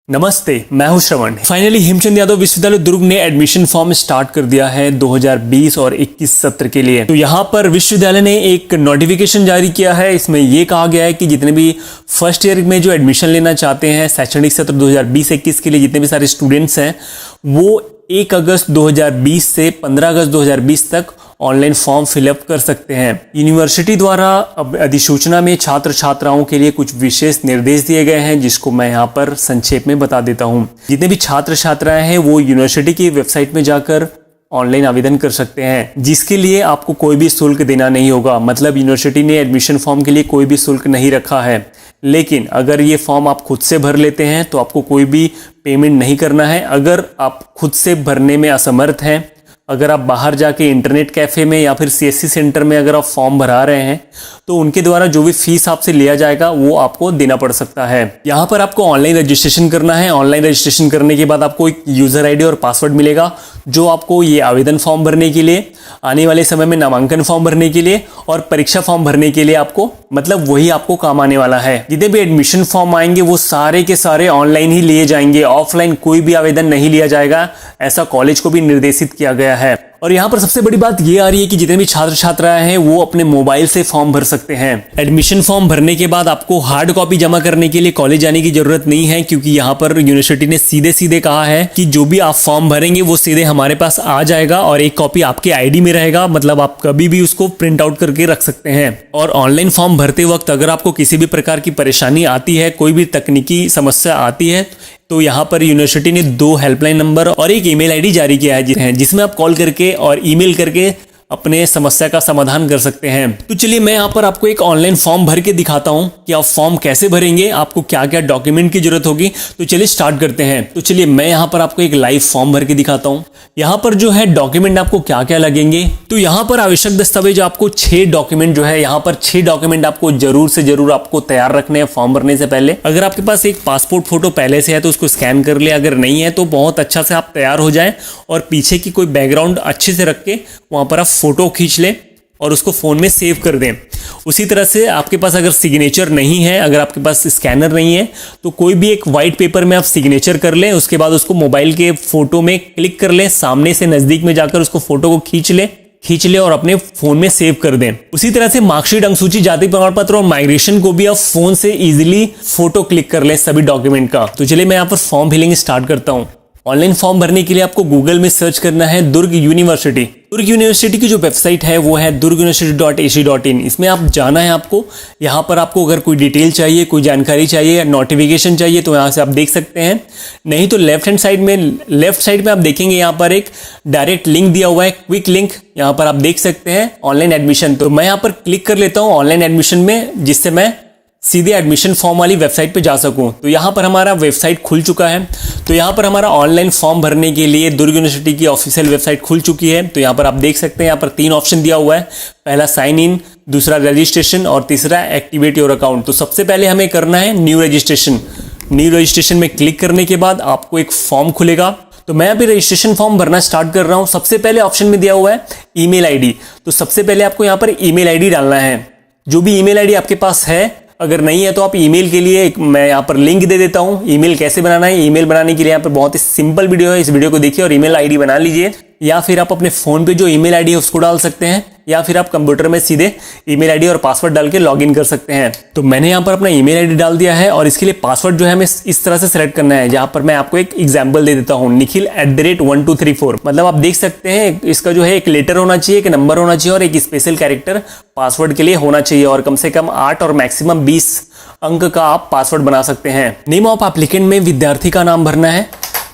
नमस्ते, मैं हूं श्रवण। फाइनली हेमचंद यादव विश्वविद्यालय दुर्ग ने एडमिशन फॉर्म स्टार्ट कर दिया है 2020 और 21 सत्र के लिए। तो यहाँ पर विश्वविद्यालय ने एक नोटिफिकेशन जारी किया है। इसमें ये कहा गया है कि जितने भी फर्स्ट ईयर में जो एडमिशन लेना चाहते हैं शैक्षणिक सत्र 2020-21 के लिए जितने भी सारे स्टूडेंट्स हैं वो 1 अगस्त 2020 से 15 अगस्त 2020 तक ऑनलाइन फॉर्म फिलअप कर सकते हैं। यूनिवर्सिटी द्वारा अब अधिसूचना में छात्र छात्राओं के लिए कुछ विशेष निर्देश दिए गए हैं, जिसको मैं यहाँ पर संक्षेप में बता देता हूँ। जितने भी छात्र छात्राएं हैं वो यूनिवर्सिटी की वेबसाइट में जाकर ऑनलाइन आवेदन कर सकते हैं, जिसके लिए आपको कोई भी शुल्क देना नहीं होगा। मतलब यूनिवर्सिटी ने एडमिशन फॉर्म के लिए कोई भी शुल्क नहीं रखा है। लेकिन अगर ये फॉर्म आप खुद से भर लेते हैं तो आपको कोई भी पेमेंट नहीं करना है। अगर आप खुद से भरने में असमर्थ हैं, अगर आप बाहर जाके इंटरनेट कैफे में या फिर सीएससी सेंटर में अगर आप फॉर्म भरा रहे हैं तो उनके द्वारा जो भी फीस आपसे लिया जाएगा वो आपको देना पड़ सकता है। यहाँ पर आपको ऑनलाइन रजिस्ट्रेशन करना है। ऑनलाइन रजिस्ट्रेशन करने के बाद आपको एक यूजर आईडी और पासवर्ड मिलेगा, जो आपको ये आवेदन फॉर्म भरने के लिए, आने वाले समय में नामांकन फॉर्म भरने के लिए और परीक्षा फॉर्म भरने के लिए आपको मतलब वही आपको काम आने वाला है। जितने भी एडमिशन फॉर्म आएंगे वो सारे के सारे ऑनलाइन ही लिए जाएंगे, ऑफलाइन कोई भी आवेदन नहीं लिया जाएगा। ऐसा कॉलेज को भी निर्देशित किया गया है। और यहाँ पर सबसे बड़ी बात ये आ रही है कि जितने भी छात्र छात्राएं हैं वो अपने मोबाइल से फॉर्म भर सकते हैं। एडमिशन फॉर्म भरने के बाद आपको हार्ड कॉपी जमा करने के लिए कॉलेज जाने की जरूरत नहीं है, क्योंकि यहाँ पर यूनिवर्सिटी ने सीधे सीधे कहा है कि जो भी आप फॉर्म भरेंगे वो सीधे हमारे पास आ जाएगा और एक कॉपी आपके आईडी में रहेगा। मतलब आप कभी भी उसको प्रिंट आउट करके रख सकते हैं। और ऑनलाइन फॉर्म भरते वक्त अगर आपको किसी भी प्रकार की परेशानी आती है, कोई भी तकनीकी समस्या आती है, तो यहाँ पर यूनिवर्सिटी ने 2 हेल्पलाइन नंबर और एक ईमेल आईडी जारी किया है, जिसमें आप कॉल करके और ईमेल करके अपने समस्या का समाधान कर सकते हैं। तो चलिए मैं यहाँ पर आपको एक ऑनलाइन फॉर्म भर के दिखाता हूँ कि आप फॉर्म कैसे भरेंगे, आपको क्या क्या डॉक्यूमेंट की जरूरत होगी। तो चलिए स्टार्ट करते हैं। तो चलिए मैं यहाँ पर आपको एक लाइव फॉर्म भर के दिखाता हूँ। यहाँ पर जो है डॉक्यूमेंट आपको क्या क्या लगेंगे, तो यहाँ पर आवश्यक दस्तावेज आपको 6 डॉक्यूमेंट जो है, यहाँ पर 6 डॉक्यूमेंट आपको जरूर से जरूर आपको तैयार रखने हैं फॉर्म भरने से पहले। अगर आपके पास एक पासपोर्ट फोटो पहले से है तो उसको स्कैन कर ले, अगर नहीं है तो बहुत अच्छा से आप तैयार हो जाए और पीछे की कोई बैकग्राउंड अच्छे से रख के वहां पर आप फोटो खींच लें और उसको फोन में सेव कर दें। उसी तरह से आपके पास अगर सिग्नेचर नहीं है, अगर आपके पास स्कैनर नहीं है, तो कोई भी एक वाइट पेपर में आप सिग्नेचर कर लें। उसके बाद उसको मोबाइल के फोटो में क्लिक कर लें, सामने से नजदीक में जाकर उसको फोटो को खींच ले और अपने फोन में सेव कर दें। उसी तरह से मार्कशीट, अंकसूची, जाति प्रमाण पत्र और माइग्रेशन को भी आप फोन से इजीली फोटो क्लिक कर लें सभी डॉक्यूमेंट का। तो चलिए मैं यहाँ पर फॉर्म फिलिंग स्टार्ट करता हूँ। ऑनलाइन फॉर्म भरने के लिए आपको गूगल में सर्च करना है दुर्ग यूनिवर्सिटी। दुर्ग यूनिवर्सिटी की जो वेबसाइट है वो है durguniversity.ac.in। इसमें आप जाना है आपको। यहाँ पर आपको अगर कोई डिटेल चाहिए, कोई जानकारी चाहिए या नोटिफिकेशन चाहिए तो यहाँ से आप देख सकते हैं। नहीं तो लेफ्ट साइड में आप देखेंगे यहाँ पर एक डायरेक्ट लिंक दिया हुआ है, क्विक लिंक। यहाँ पर आप देख सकते हैं ऑनलाइन एडमिशन। तो मैं यहाँ पर क्लिक कर लेता हूँ ऑनलाइन एडमिशन में, जिससे मैं सीधे एडमिशन फॉर्म वाली वेबसाइट पे जा सकूं। तो यहाँ पर हमारा वेबसाइट खुल चुका है। तो यहाँ पर हमारा ऑनलाइन फॉर्म भरने के लिए दुर्ग यूनिवर्सिटी की ऑफिशियल वेबसाइट खुल चुकी है। तो यहाँ पर आप देख सकते हैं, यहाँ पर 3 ऑप्शन दिया हुआ है। पहला साइन इन, दूसरा रजिस्ट्रेशन और तीसरा एक्टिवेट योर अकाउंट। तो सबसे पहले हमें करना है न्यू रजिस्ट्रेशन। न्यू रजिस्ट्रेशन में क्लिक करने के बाद आपको एक फॉर्म खुलेगा। तो मैं अभी रजिस्ट्रेशन फॉर्म भरना स्टार्ट कर रहा हूँ। सबसे पहले ऑप्शन में दिया हुआ है ईमेल आईडी। तो सबसे पहले आपको यहाँ पर ईमेल आईडी डालना है। जो भी ईमेल आईडी आपके पास है, अगर नहीं है तो आप ईमेल के लिए मैं यहाँ पर लिंक दे देता हूँ। ईमेल कैसे बनाना है, ईमेल बनाने के लिए यहाँ पर बहुत ही सिंपल वीडियो है। इस वीडियो को देखिए और ईमेल आईडी बना लीजिए। या फिर आप अपने फोन पे जो ईमेल आईडी है उसको डाल सकते हैं, या फिर आप कंप्यूटर में सीधे ईमेल आईडी और पासवर्ड डाल के लॉगिन कर सकते हैं। तो मैंने यहाँ पर अपना ईमेल आईडी डाल दिया है और इसके लिए पासवर्ड जो है हमें इस तरह से सेलेक्ट करना है। जहाँ पर मैं आपको एक एग्जाम्पल दे देता हूँ, nikhil@1234। मतलब आप देख सकते हैं इसका जो है एक लेटर होना चाहिए, एक नंबर होना चाहिए और एक स्पेशल कैरेक्टर पासवर्ड के लिए होना चाहिए। और कम से कम 8 और मैक्सिमम 20 अंक का आप पासवर्ड बना सकते हैं। नेम ऑफ एप्लीकेंट में विद्यार्थी का नाम भरना है।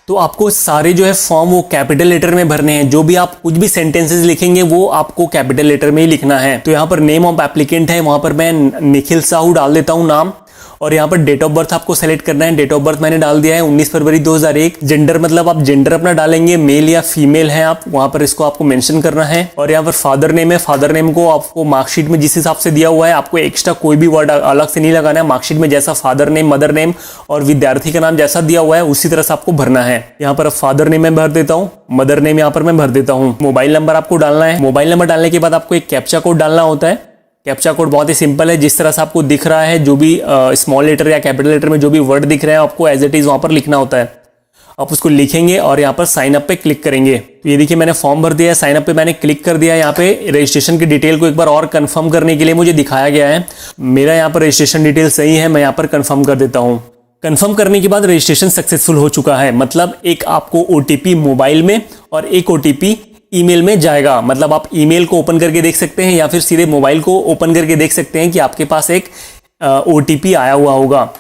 तो आपको सारे जो है फॉर्म वो कैपिटल लेटर में भरने हैं। जो भी आप कुछ भी सेंटेंसेस लिखेंगे वो आपको कैपिटल लेटर में ही लिखना है। तो यहाँ पर नेम ऑफ एप्लीकेंट है, वहां पर मैं निखिल साहू डाल देता हूँ नाम। और यहाँ पर डेट ऑफ बर्थ आपको सेलेक्ट करना है। डेट ऑफ बर्थ मैंने डाल दिया है 19 फरवरी 2001। जेंडर मतलब आप जेंडर अपना डालेंगे, मेल या फीमेल है आप, वहां पर इसको आपको मेंशन करना है। और यहाँ पर फादर नेम है, फादर नेम को आपको मार्कशीट में जिस हिसाब से दिया हुआ है आपको एक्स्ट्रा कोई भी वर्ड अलग से नहीं लगाना है। मार्कशीट में जैसा फादर नेम, मदर नेम और विद्यार्थी का नाम जैसा दिया हुआ है उसी तरह से आपको भरना है। यहाँ पर फादर नेम मैं भर देता हूँ, मदर नेम यहाँ पर मैं भर देता हूँ। मोबाइल नंबर आपको डालना है। मोबाइल नंबर डालने के बाद आपको एक कैप्चा कोड डालना होता है। कैप्चा कोड बहुत ही सिंपल है, जिस तरह से आपको दिख रहा है, जो भी स्मॉल लेटर या कैपिटल लेटर में जो भी वर्ड दिख रहे हैं आपको एज इट इज वहां पर लिखना होता है। आप उसको लिखेंगे और यहाँ पर साइन अप पे क्लिक करेंगे। तो ये देखिए मैंने फॉर्म भर दिया है, साइन अप पे मैंने क्लिक कर दिया है। यहाँ पे रजिस्ट्रेशन की डिटेल को एक बार और कंफर्म करने के लिए मुझे दिखाया गया है। मेरा यहाँ पर रजिस्ट्रेशन डिटेल सही है, मैं यहाँ पर कंफर्म कर देता हूँ। कंफर्म करने के बाद रजिस्ट्रेशन सक्सेसफुल हो चुका है। मतलब एक आपको ओटीपी मोबाइल में और एक ओटीपी ईमेल में जाएगा। मतलब आप ईमेल को ओपन करके देख सकते हैं या फिर सीधे मोबाइल को ओपन करके देख सकते हैं कि आपके पास एक ओटीपी आया हुआ होगा।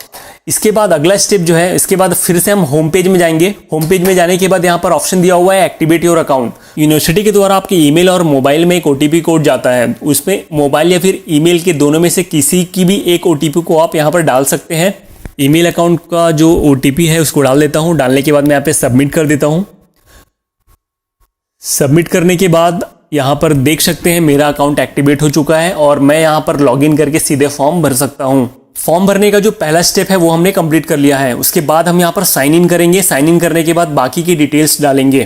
इसके बाद अगला स्टेप जो है, इसके बाद फिर से हम होम पेज में जाएंगे। होम पेज में जाने के बाद यहाँ पर ऑप्शन दिया हुआ है एक्टिवेट योर अकाउंट। यूनिवर्सिटी के द्वारा आपके ईमेल और मोबाइल में एक ओटीपी कोड जाता है, उसमें मोबाइल या फिर ईमेल के दोनों में से किसी की भी एक ओटीपी को आप यहाँ पर डाल सकते हैं। ईमेल अकाउंट का जो ओटीपी है उसको डाल देता हूँ। डालने के बाद मैं यहाँ पे सबमिट कर देता हूँ। सबमिट करने के बाद यहाँ पर देख सकते हैं मेरा अकाउंट एक्टिवेट हो चुका है और मैं यहाँ पर लॉगिन करके सीधे फॉर्म भर सकता हूँ। फॉर्म भरने का जो पहला स्टेप है वो हमने कंप्लीट कर लिया है। उसके बाद हम यहाँ पर साइन इन करेंगे। साइन इन करने के बाद बाकी की डिटेल्स डालेंगे।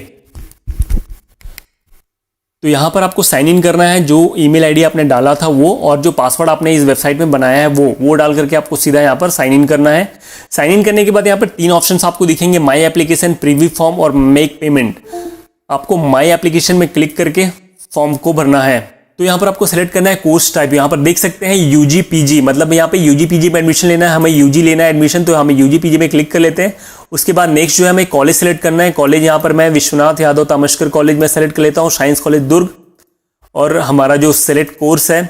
तो यहाँ पर आपको साइन इन करना है, जो ईमेल आईडी आपने डाला था वो और जो पासवर्ड आपने इस वेबसाइट में बनाया है वो डाल करके आपको सीधा यहाँ पर साइन इन करना है। साइन इन करने के बाद यहाँ पर 3 ऑप्शंस आपको दिखेंगे, माई एप्लीकेशन, प्रीव्यू फॉर्म और मेक पेमेंट। आपको माई एप्लीकेशन में क्लिक करके फॉर्म को भरना है। तो यहाँ पर आपको सेलेक्ट करना है कोर्स टाइप। यहाँ पर देख सकते हैं यूजी पीजी, मतलब यहाँ पे यूजी पीजी में एडमिशन लेना है, हमें यूजी लेना है एडमिशन, तो हमें यूजी पीजी में क्लिक कर लेते हैं। उसके बाद नेक्स्ट जो है हमें कॉलेज सेलेक्ट करना है। कॉलेज यहाँ पर मैं विश्वनाथ यादव तामस्कर कॉलेज में सेलेक्ट कर लेता हूँ, साइंस कॉलेज दुर्ग। और हमारा जो सेलेक्ट कोर्स है,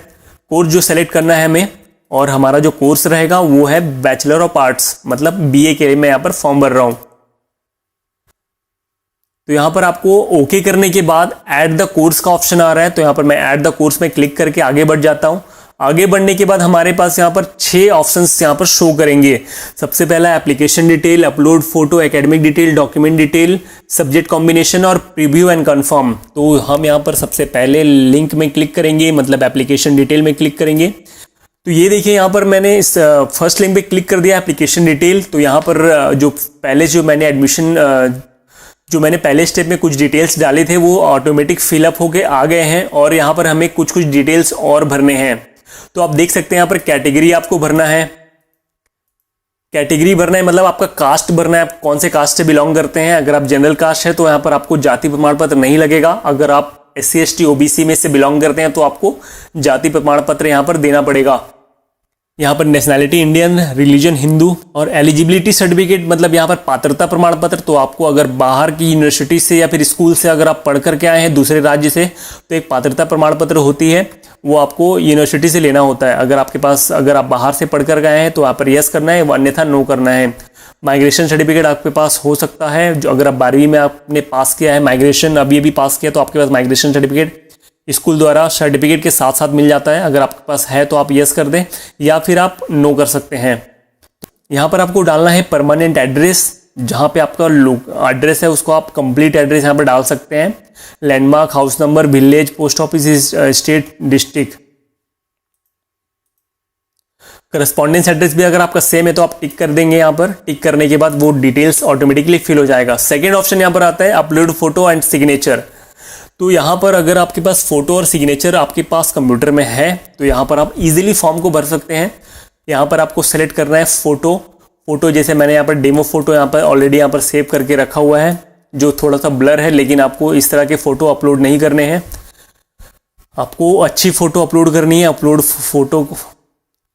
कोर्स जो सेलेक्ट करना है हमें, और हमारा जो कोर्स रहेगा वो है बैचलर ऑफ आर्ट्स, मतलब बीए के लिए मैं यहाँ पर फॉर्म भर रहा हूँ। तो यहाँ पर आपको ओके करने के बाद ऐड द कोर्स का ऑप्शन आ रहा है, तो यहाँ पर मैं ऐड द कोर्स में क्लिक करके आगे बढ़ जाता हूँ। आगे बढ़ने के बाद हमारे पास यहाँ पर 6 ऑप्शंस यहाँ पर शो करेंगे। सबसे पहला application detail, upload photo, academic detail, document detail, subject combination और प्रीव्यू एंड कंफर्म। तो हम यहाँ पर सबसे पहले लिंक में क्लिक करेंगे, मतलब एप्लीकेशन डिटेल में क्लिक करेंगे। तो ये देखिए यहाँ पर मैंने इस फर्स्ट लिंक पे क्लिक कर दिया, एप्लीकेशन डिटेल। तो यहाँ पर जो मैंने पहले स्टेप में कुछ डिटेल्स डाले थे वो ऑटोमेटिक फिलअप होके आ गए हैं और यहाँ पर हमें कुछ डिटेल्स और भरने हैं। तो आप देख सकते हैं यहाँ पर कैटेगरी आपको भरना है। कैटेगरी भरना है मतलब आपका कास्ट भरना है, आप कौन से कास्ट से बिलोंग करते हैं। अगर आप जनरल कास्ट है तो यहाँ पर आपको जाति प्रमाण पत्र नहीं लगेगा। अगर आप SC ST OBC में से बिलोंग करते हैं तो आपको जाति प्रमाण पत्र यहाँ पर देना पड़ेगा। यहाँ पर नेशनैलिटी इंडियन, रिलीजन हिंदू और एलिजिबिलिटी सर्टिफिकेट, मतलब यहाँ पर पात्रता प्रमाण पत्र। तो आपको अगर बाहर की यूनिवर्सिटी से या फिर स्कूल से अगर आप पढ़ करके आए हैं दूसरे राज्य से, तो एक पात्रता प्रमाण पत्र होती है, वो आपको यूनिवर्सिटी से लेना होता है। अगर आप बाहर से पढ़ कर गए हैं तो वहाँ पर यस करना है, अन्यथा नो करना है। माइग्रेशन सर्टिफिकेट आपके पास हो सकता है, जो अगर आप 12वीं में आपने पास किया है माइग्रेशन, अभी पास किया, तो आपके पास माइग्रेशन सर्टिफिकेट स्कूल द्वारा सर्टिफिकेट के साथ साथ मिल जाता है। अगर आपके पास है तो आप यस कर दें या फिर आप नो कर सकते हैं। यहाँ पर आपको डालना है परमानेंट एड्रेस, जहाँ पे आपका एड्रेस है उसको आप कंप्लीट एड्रेस यहाँ पर डाल सकते हैं। Landmark, house number, village, post office, state, district. Correspondence address भी अगर आपका सेम है तो आप टिक कर देंगे। यहाँ पर टिक करने के बाद वो डिटेल्स ऑटोमेटिकली फिल हो जाएगा। सेकेंड ऑप्शन यहाँ पर आता है अपलोड फोटो एंड सिग्नेचर। तो यहाँ पर अगर आपके पास फोटो और सिग्नेचर आपके पास कंप्यूटर में है तो यहाँ पर आप इजीली फॉर्म को भर सकते हैं। यहाँ पर आपको सेलेक्ट करना है फोटो, जैसे मैंने यहाँ पर डेमो फोटो यहाँ पर ऑलरेडी यहाँ पर सेव करके रखा हुआ है, जो थोड़ा सा ब्लर है, लेकिन आपको इस तरह के फोटो अपलोड नहीं करने हैं। आपको अच्छी फोटो अपलोड करनी है। अपलोड फोटो,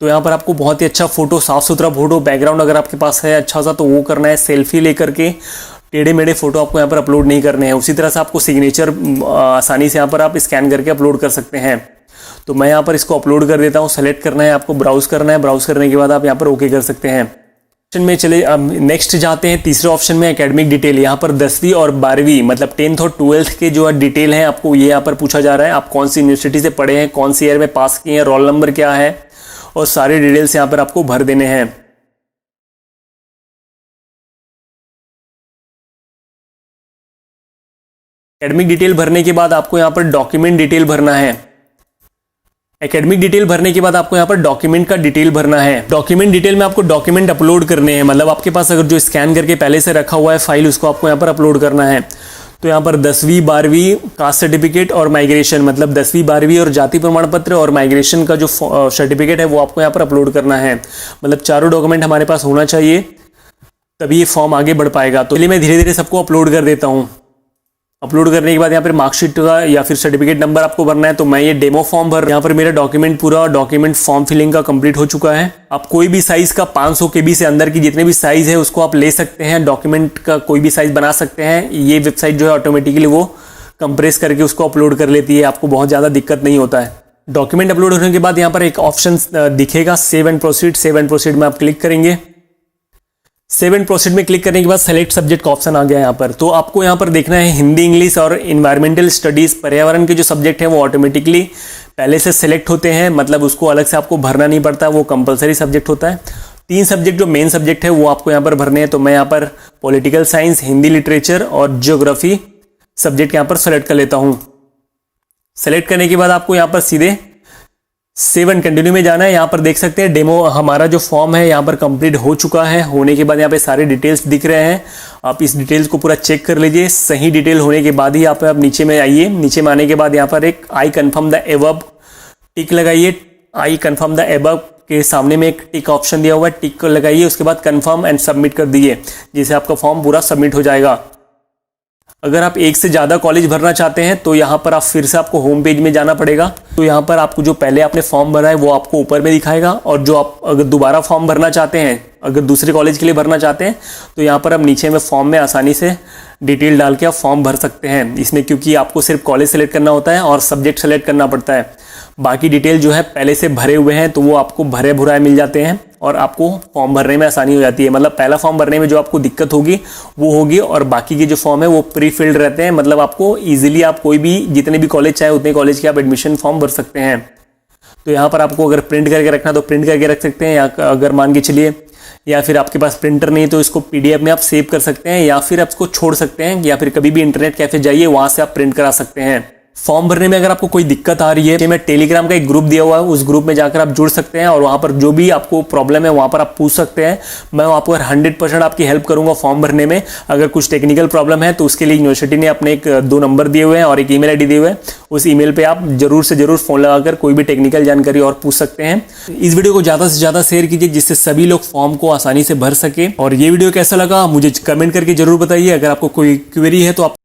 तो यहाँ पर आपको बहुत ही अच्छा फोटो, साफ सुथरा फोटो, बैकग्राउंड अगर आपके पास है अच्छा सा तो वो करना है। सेल्फी लेकर के टेढ़े मेढ़े फोटो आपको यहाँ पर अपलोड नहीं करने हैं। उसी तरह से आपको सिग्नेचर आसानी से यहाँ पर आप स्कैन करके अपलोड कर सकते हैं। तो मैं यहाँ पर इसको अपलोड कर देता हूँ। सेलेक्ट करना है, आपको ब्राउज करना है। ब्राउज करने के बाद आप यहाँ पर ओके कर सकते हैं। ऑप्शन में चले, अब नेक्स्ट जाते हैं तीसरे ऑप्शन में, एकेडमिक डिटेल। यहाँ पर 10वीं और 12वीं मतलब 10th और 12th के जो डिटेल हैं आपको ये यहाँ पर पूछा जा रहा है। आप कौन सी यूनिवर्सिटी से पढ़े हैं, कौन सी ईयर में पास किए हैं, रोल नंबर क्या है, और सारे डिटेल्स यहाँ पर आपको भर देने हैं। एकेडमिक डिटेल भरने के बाद आपको यहाँ पर डॉक्यूमेंट डिटेल भरना है। एकेडमिक डिटेल भरने के बाद आपको यहाँ पर डॉक्यूमेंट का डिटेल भरना है। डॉक्यूमेंट डिटेल में आपको डॉक्यूमेंट अपलोड करने हैं, मतलब आपके पास अगर जो स्कैन करके पहले से रखा हुआ है फाइल, उसको आपको यहाँ पर अपलोड करना है। तो यहाँ पर 10वीं 12वीं कास्ट सर्टिफिकेट और माइग्रेशन, मतलब 10वीं 12वीं और जाति प्रमाण पत्र और माइग्रेशन का जो सर्टिफिकेट है वो आपको यहाँ पर अपलोड करना है। मतलब चारों डॉक्यूमेंट हमारे पास होना चाहिए, तभी ये फॉर्म आगे बढ़ पाएगा। तो चलिए मैं धीरे धीरे सबको अपलोड कर देता हूँ। अपलोड करने के बाद यहाँ पर मार्कशीट का या फिर सर्टिफिकेट नंबर आपको भरना है। तो मैं ये डेमो फॉर्म भर, यहाँ पर मेरा डॉक्यूमेंट पूरा डॉक्यूमेंट फॉर्म फिलिंग का कंप्लीट हो चुका है। आप कोई भी साइज का 500 KB से अंदर की जितने भी साइज है उसको आप ले सकते हैं, डॉक्यूमेंट का कोई भी साइज बना सकते हैं। ये वेबसाइट जो है ऑटोमेटिकली वो कंप्रेस करके उसको अपलोड कर लेती है, आपको बहुत ज़्यादा दिक्कत नहीं होता है। डॉक्यूमेंट अपलोड होने के बाद यहाँ पर एक ऑप्शन दिखेगा save and proceed. Save and proceed में आप क्लिक करेंगे। सेव एंड प्रोसीड में क्लिक करने के बाद सेलेक्ट सब्जेक्ट का ऑप्शन आ गया यहाँ पर। तो आपको यहाँ पर देखना है हिंदी, इंग्लिश और इन्वायरमेंटल स्टडीज, पर्यावरण के जो सब्जेक्ट है वो ऑटोमेटिकली पहले से सेलेक्ट होते हैं, मतलब उसको अलग से आपको भरना नहीं पड़ता, वो कंपलसरी सब्जेक्ट होता है। 3 सब्जेक्ट जो मेन सब्जेक्ट है वो आपको यहाँ पर भरने हैं। तो मैं यहाँ पर पॉलिटिकल साइंस, हिंदी लिटरेचर और जियोग्राफी सब्जेक्ट यहाँ पर सेलेक्ट कर लेता हूँ। सेलेक्ट करने के बाद आपको यहाँ पर सीधे सेव एंड कंटिन्यू में जाना है। यहाँ पर देख सकते हैं डेमो हमारा जो फॉर्म है यहाँ पर कंप्लीट हो चुका है। होने के बाद यहाँ पे सारे डिटेल्स दिख रहे हैं, आप इस डिटेल्स को पूरा चेक कर लीजिए। सही डिटेल होने के बाद ही यहाँ पे आप नीचे में आइए। नीचे में आने के बाद यहाँ पर एक आई कन्फर्म द एबव टिक लगाइए। आई कन्फर्म द एबव के सामने में एक टिक ऑप्शन दिया हुआ है, टिक लगाइए। उसके बाद कन्फर्म एंड सबमिट कर दीजिए, जिससे आपका फॉर्म पूरा सबमिट हो जाएगा। अगर आप एक से ज़्यादा कॉलेज भरना चाहते हैं तो यहाँ पर आप फिर से आपको होम पेज में जाना पड़ेगा। तो यहाँ पर आपको जो पहले आपने फॉर्म भरा है वो आपको ऊपर में दिखाएगा, और जो आप अगर दोबारा फॉर्म भरना चाहते हैं, अगर दूसरे कॉलेज के लिए भरना चाहते हैं तो यहाँ पर आप नीचे में फॉर्म में आसानी से डिटेल डाल के आप फॉर्म भर सकते हैं इसमें, क्योंकि आपको सिर्फ कॉलेज सेलेक्ट करना होता है और सब्जेक्ट सेलेक्ट करना पड़ता है। बाकी डिटेल जो है पहले से भरे हुए हैं तो वो आपको भरे भुराए मिल जाते हैं और आपको फॉर्म भरने में आसानी हो जाती है। मतलब पहला फॉर्म भरने में जो आपको दिक्कत होगी वो होगी, और बाकी के जो फॉर्म है वो प्री फिल्ड रहते हैं। मतलब आपको इजीली आप कोई भी जितने भी कॉलेज चाहे उतने कॉलेज के आप एडमिशन फॉर्म भर सकते हैं। तो यहाँ पर आपको अगर प्रिंट करके रखना तो प्रिंट करके रख सकते हैं, या अगर मान के चलिए या फिर आपके पास प्रिंटर नहीं तो इसको PDF में आप सेव कर सकते हैं, या फिर आप इसको छोड़ सकते हैं, या फिर कभी भी इंटरनेट कैफे जाइए वहां से आप प्रिंट करा सकते हैं। फॉर्म भरने में अगर आपको कोई दिक्कत आ रही है, मैं टेलीग्राम का एक ग्रुप दिया हुआ है, उस ग्रुप में जाकर आप जुड़ सकते हैं और वहां पर जो भी आपको प्रॉब्लम है वहां पर आप पूछ सकते हैं। मैं वहां पर 100% आपकी हेल्प करूंगा फॉर्म भरने में। अगर कुछ टेक्निकल प्रॉब्लम है तो उसके लिए यूनिवर्सिटी ने अपने 2 नंबर दिए हुए हैं और एक ईमेल ID दिए हुए हैं। उस ईमेल पे आप जरूर से जरूर फोन लगाकर कोई भी टेक्निकल जानकारी और पूछ सकते हैं। इस वीडियो को ज्यादा से ज्यादा शेयर कीजिए, जिससे सभी लोग फॉर्म को आसानी से भर सके। और ये वीडियो कैसा लगा मुझे कमेंट करके जरूर बताइए। अगर आपको कोई क्वेरी है तो आप